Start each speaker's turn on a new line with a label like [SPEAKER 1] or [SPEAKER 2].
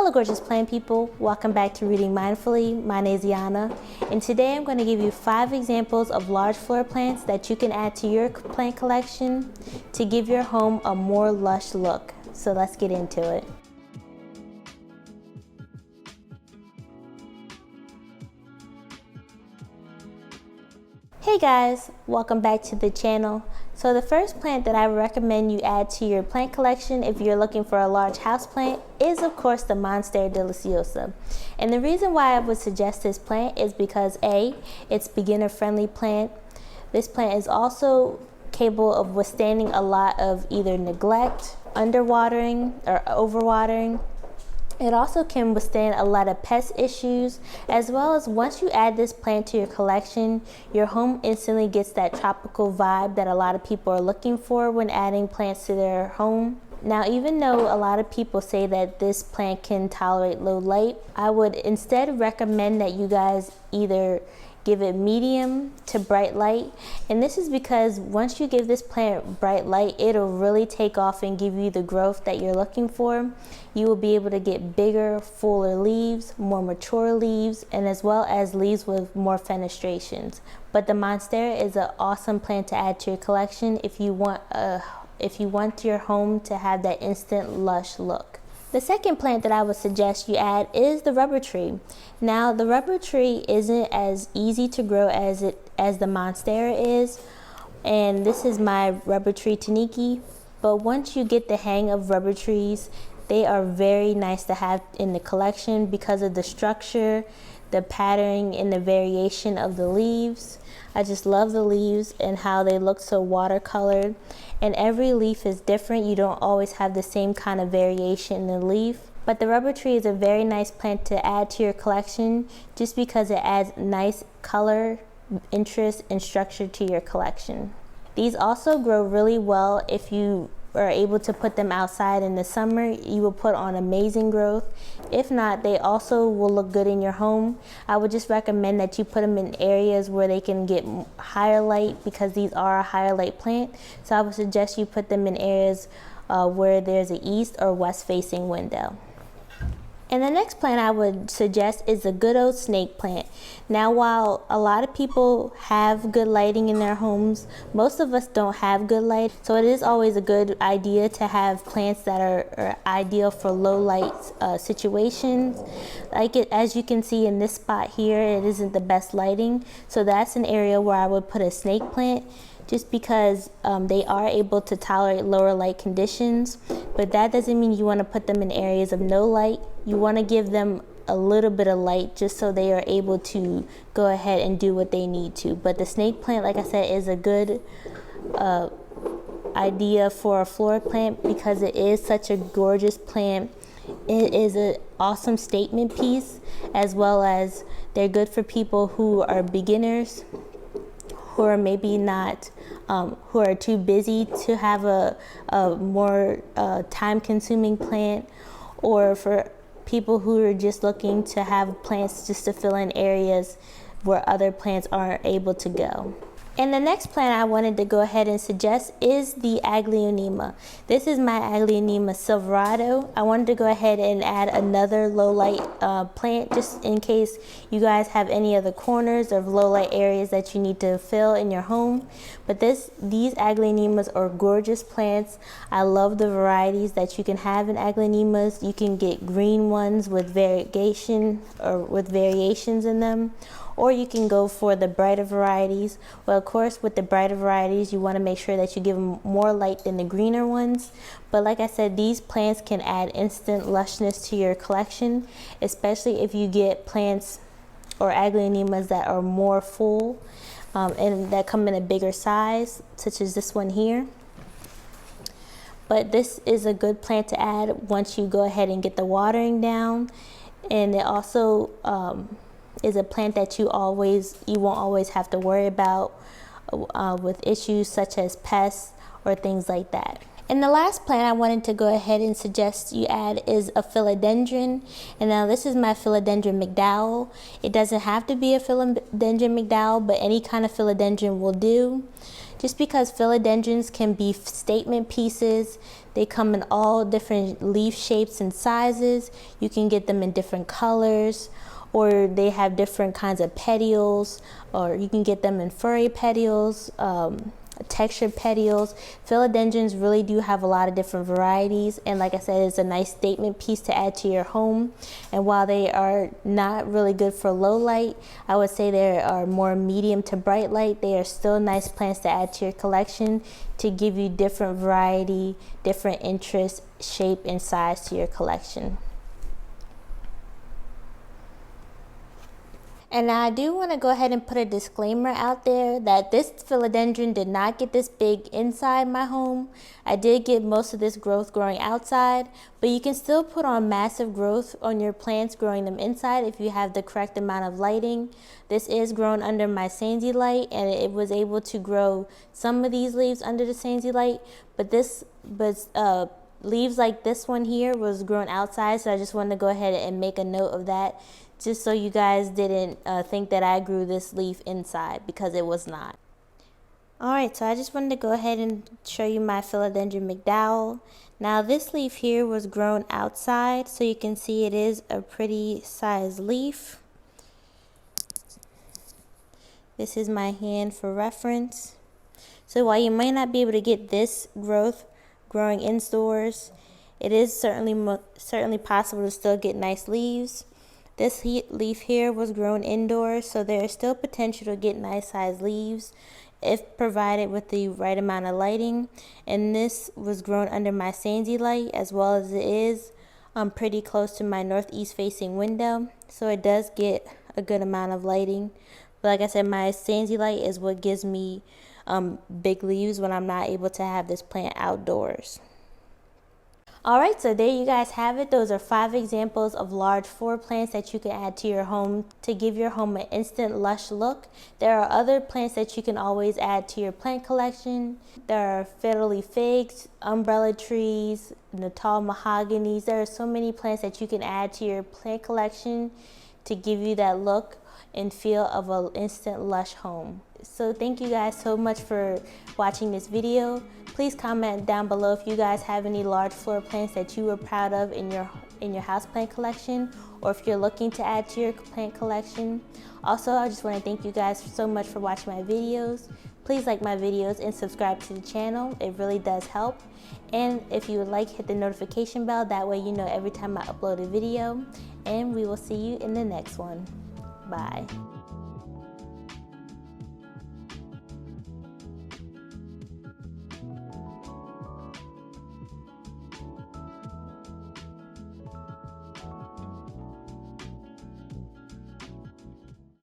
[SPEAKER 1] Hello gorgeous plant people, welcome back to Reading Mindfully. My name is Yana, and today I'm going to give you 5 examples of large floor plants that you can add to your plant collection to give your home a more lush look. So let's get into it. Hey guys, welcome back to the channel. So the first plant that I recommend you add to your plant collection if you're looking for a large house plant is of course the Monstera deliciosa. And the reason why I would suggest this plant is because A, it's beginner friendly plant. This plant is also capable of withstanding a lot of either neglect, underwatering, or overwatering. It also can withstand a lot of pest issues, as well as once you add this plant to your collection, your home instantly gets that tropical vibe that a lot of people are looking for when adding plants to their home. Now, even though a lot of people say that this plant can tolerate low light, I would instead recommend that you guys either give it medium to bright light, and this is because once you give this plant bright light, it'll really take off and give you the growth that you're looking for. You will be able to get bigger, fuller leaves, more mature leaves, and as well as leaves with more fenestrations. But the Monstera is an awesome plant to add to your collection if you want your home to have that instant lush look. The second plant that I would suggest you add is the rubber tree. Now, the rubber tree isn't as easy to grow as the Monstera is, and this is my rubber tree Taniki. But once you get the hang of rubber trees, they are very nice to have in the collection because of the structure, the patterning, and the variation of the leaves. I just love the leaves and how they look so watercolored, and every leaf is different. You don't always have the same kind of variation in the leaf, but the rubber tree is a very nice plant to add to your collection just because it adds nice color, interest, and structure to your collection. These also grow really well if you are able to put them outside in the summer. You will put on amazing growth. If not, they also will look good in your home. I would just recommend that you put them in areas where they can get higher light because these are a higher light plant. So I would suggest you put them in areas where there's an east or west facing window. And the next plant I would suggest is the good old snake plant. Now, while a lot of people have good lighting in their homes, most of us don't have good light. So it is always a good idea to have plants that are ideal for low light situations. As you can see in this spot here, it isn't the best lighting. So that's an area where I would put a snake plant, just because they are able to tolerate lower light conditions. But that doesn't mean you want to put them in areas of no light. You want to give them a little bit of light just so they are able to go ahead and do what they need to. But the snake plant, like I said, is a good idea for a floor plant because it is such a gorgeous plant. It is an awesome statement piece, as well as they're good for people who are beginners, who are maybe not, who are too busy to have a more time-consuming plant, or for people who are just looking to have plants just to fill in areas where other plants aren't able to go. And the next plant I wanted to go ahead and suggest is the Aglaonema. This is my Aglaonema Silverado. I wanted to go ahead and add another low light plant just in case you guys have any other corners or low light areas that you need to fill in your home. But these Aglaonemas are gorgeous plants. I love the varieties that you can have in Aglaonemas. You can get green ones with variation or with variations in them, or you can go for the brighter varieties. Well, of course, with the brighter varieties, you want to make sure that you give them more light than the greener ones. But like I said, these plants can add instant lushness to your collection, especially if you get plants or Aglaonemas that are more full and that come in a bigger size, such as this one here. But this is a good plant to add once you go ahead and get the watering down. And it also is a plant that you won't always have to worry about with issues such as pests or things like that. And the last plant I wanted to go ahead and suggest you add is a Philodendron. And now this is my Philodendron McDowell. It doesn't have to be a Philodendron McDowell, but any kind of Philodendron will do. Just because philodendrons can be statement pieces, They come in all different leaf shapes and sizes. You can get them in different colors, or they have different kinds of petioles, or you can get them in furry petioles, textured petioles. Philodendrons really do have a lot of different varieties, and like I said, it's a nice statement piece to add to your home. And while they are not really good for low light, I would say they are more medium to bright light. They are still nice plants to add to your collection to give you different variety, different interest, shape, and size to your collection. And now I do want to go ahead and put a disclaimer out there that this philodendron did not get this big inside my home. I did get most of this growth growing outside, but you can still put on massive growth on your plants growing them inside if you have the correct amount of lighting. This is grown under my Sansi light, and it was able to grow some of these leaves under the Sansi light, but leaves like this one here was grown outside, so I just wanted to go ahead and make a note of that, just so you guys didn't think that I grew this leaf inside, because it was not. Alright, so I just wanted to go ahead and show you my Philodendron McDowell. Now this leaf here was grown outside, so you can see it is a pretty sized leaf. This is my hand for reference. So while you might not be able to get this growth growing indoors, it is certainly possible to still get nice leaves. This leaf here was grown indoors, so there is still potential to get nice sized leaves if provided with the right amount of lighting. And this was grown under my Sansi light, as well as it is pretty close to my northeast facing window, so it does get a good amount of lighting. But like I said, my Sansi light is what gives me big leaves when I'm not able to have this plant outdoors. Alright, so there you guys have it. Those are 5 examples of large floor plants that you can add to your home to give your home an instant lush look. There are other plants that you can always add to your plant collection. There are fiddle leaf figs, umbrella trees, Natal mahoganies. There are so many plants that you can add to your plant collection to give you that look and feel of an instant lush home. So thank you guys so much for watching this video. Please comment down below if you guys have any large floor plants that you were proud of in your houseplant collection, or if you're looking to add to your plant collection. Also, I just want to thank you guys so much for watching my videos. Please like my videos and subscribe to the channel. It really does help. And if you would like, hit the notification bell. That way you know every time I upload a video. And we will see you in the next one. Bye.